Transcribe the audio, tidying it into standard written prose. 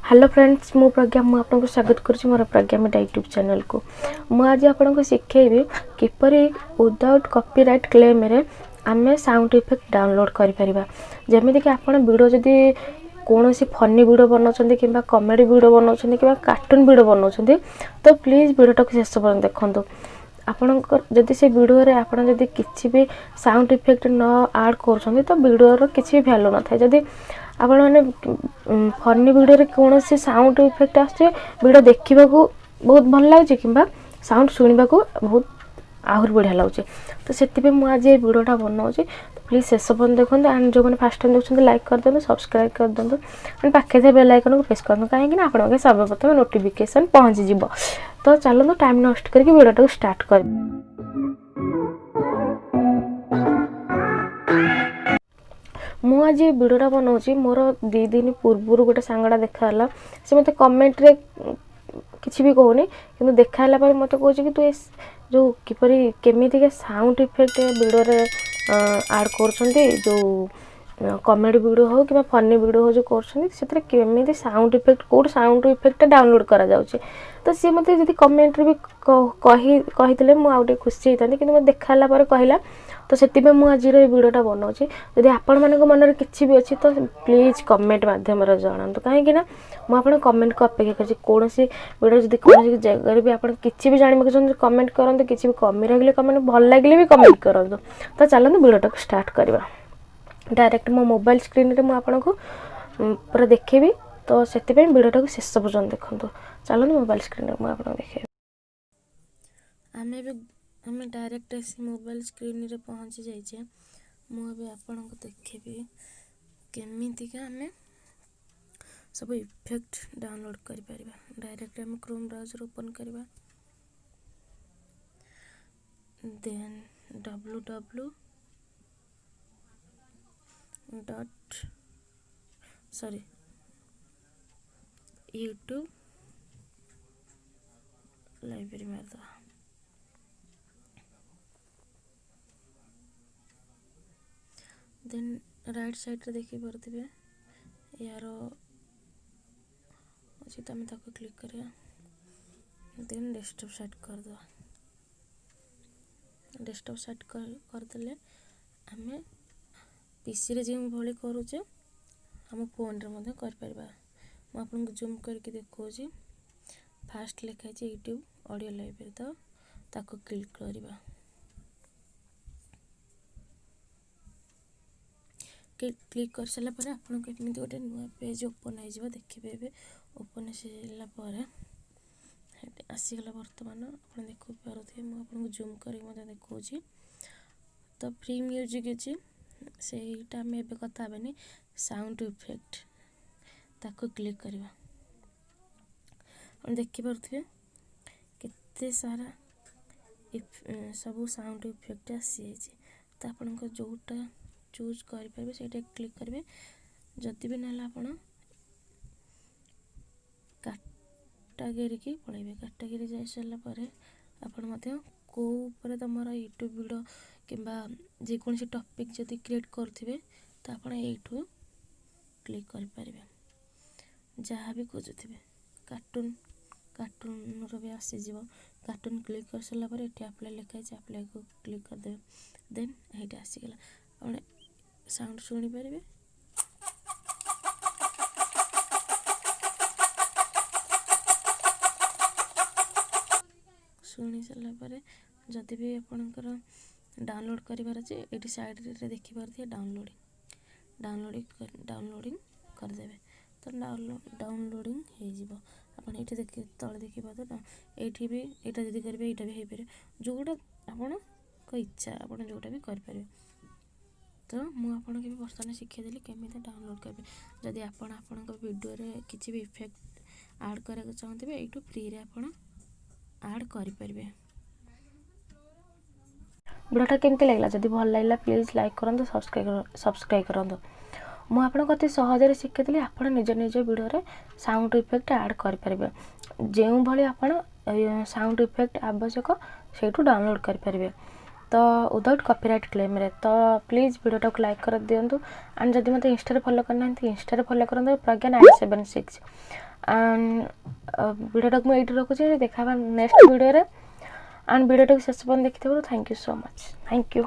Hello friends मु प्रज्ञा मु आपको स्वागत करुँची मोर प्रज्ञा मेटा यूट्यूब चैनल को मु आज आपको शिखेबी किपरि विदाउट कॉपीराइट क्लेम रे आमे साउंड इफेक्ट डाउनलोड करि परिबा। जेमिति कि आपण वीडियो जदी कोनोसी फनी वीडियो बनाउछन्ती किबा कॉमेडी वीडियो बनाउछन्ती किबा कार्टून वीडियो बनाउछन्ती तो प्लीज वीडियो को शेष पर्यंत देखंतु। आपणकर जदि से वीडियो रे आपण जदि किछि भी साउंड इफेक्ट न ऐड करछन्ती तो वीडियो रो किछि भी वैल्यू न थाय। जदि आपण माने फनी वीडियो रे कोनोसी साउंड इफेक्ट आछे वीडियो देखिबा को बहुत भल लागछ किबा साउंड सुनिबा को बहुत आहुर बढ़िया लागछ। तो सेति पे मु आज ये वीडियोटा बनाउछि तो प्लीज शेष पर्यंत देखंतु। एंड जो माने फर्स्ट टाइम देखछन्ती लाइक कर देंतु, सब्सक्राइब कर देंतु एंड पाखे से बेल आइकन को प्रेस कर देंतु काहे कि आपण के सर्वप्रथम नोटिफिकेशन पहुंच जिवो। तो चलो टाइम नष्ट करके वीडियोटा को स्टार्ट कर। मु आज वीडियोटा बनाऊँ मोर 2 दिन पूर्व गोटे सांगड़ा देखाला से मत कमेंट रे किसी भी कहूनी कि देखाला पर मत कहूँ कि तू जो किपरि केमिति के साउंड इफेक्ट वीडियो रे ऐड करछन्ती जो कॉमेडी वीडियो हो कि फनी वीडियो हो जो करछन्ती सेतरे केमिति sound effect code sound effect download करा जाउछे। तो सी मते जदी कमेंट रे भी कहितले मु आउटे खुशी हेतांती किंतु मते देखाला पर कहला तो सेति पे मु आज रे वीडियोटा बनाउछि। जदि आपण मानक मन रे किछि भी अछि तो प्लीज कमेंट माध्यम रे जणांतु काहे कि ना मु आपण कमेंट को अपेक्षा करछि। कोनोसी वीडियो जदि कोनोसी जगह रे भी आपण किछि भी जानि मके कमेंट करंतु, किछि भी कमी रगले कमेंट भल लागले भी कमेंट करंतु। तो चलंतु वीडियोटा को स्टार्ट करबा। डायरेक्ट मो मोबाइल स्क्रीन रे मु आपण को पूरा देखेबी तो सेति पे वीडियोटा को शेष पर्यंत देखंतु। चलंतु मोबाइल स्क्रीन रे मु आपण देखे आमे डायरेक्ट से मोबाइल स्क्रीन रे पहुंची जाइछे। मु अबे आपण को देखेबी केमिति का आमे सब इफेक्ट डाउनलोड करि परिबा। डायरेक्ट हम क्रोम ब्राउजर ओपन करबा, देन YouTube लाइब्रेरी में देन राइट साइड रे देखि परथिबे यार अछि त हम ताको क्लिक करिया। देन डेस्कटॉप सेट कर दो। डेस्कटॉप सेट कर देले हमें पीसी रे जे भली करूचे हम फोन रे मध्ये कर परबा। म आपन को जूम करके देखो छी। फास्ट लिखा है यूट्यूब ऑडियो लाइब्रेरी तो ताको क्लिक करबा। क्लिक कर सला पर आपन को एमिति गोटे नुवा पेज ओपन हो जिवो देखिबे। बे ओपन सेला पर आसी गला वर्तमान आपन देखो पारथि। म आपन को जूम करी मते देखौ छी। तो फ्री म्यूजिक अछि सेटा में बे कथा बनी साउंड इफेक्ट ताको क्लिक करबा। हम देखि परथि केते सारा सब साउंड इफेक्ट आसी छै। त आपन को जोटा चूज करि परबे सेटा क्लिक करबे। जति भी नाला आपण कैटेगरी की पळेबे। कैटेगरी जाय सला परे आपण मते को ऊपर तमरा YouTube वीडियो किबा जे कोनसी टॉपिक जति क्रिएट करथिबे त आपण एठू क्लिक करि परबे। जहा भी खोजुथिबे कार्टून रो भी आसी जीवो। कार्टून क्लिक कर सला पर एठी अप्लाई लिखा छै, अप्लाई को क्लिक कर दे। देन एठी आसी गेला आपण साउंड सुनी परबे। सुनी सला पर जति भी आपनकर डाउनलोड करिवार छै एठी साइड रे देखि परथि डाउनलोडिंग कर देबे। तो डाउनलोडिंग हे जीवो। आपण एठी देखि तळे देखि पातो ना एठी भी एटा जदी करबे एटा भी हे पारे जोटा आपण को इच्छा आपण जोटा भी कर पारे। तो मु आपण के वर्तमान शिखे देली केमिति डाउनलोड करबे। जदी आपण को वीडियो रे किछि भी इफेक्ट ऐड करे को चाहते एठू फ्री रे आपण ऐड करि परबे। वीडियोटा केमती लागला जदी भल लागला प्लीज लाइक करंतु, सब्सक्राइब करंतु। मु आपण कति सहज रे शिखे देली आपण निज वीडियो रे साउंड इफेक्ट ऐड कर परबे। जेउ भली आपण साउंड इफेक्ट आवश्यक सेठू डाउनलोड कर परबे। तो विदाउट कॉपीराइट क्लेम रे। तो प्लीज वीडियोटा को लाइक कर दियंतु। एंड जदि मते इंस्टा रे फॉलो करना इंस्टा रे फॉलो करंतु प्रज्ञा 976। एंड वीडियो को ये रखुचे देखा नेक्स्ट वीडियो रे एंड वीडियो को शेष पर्यंत देखिथिबारु thank you so much thank you.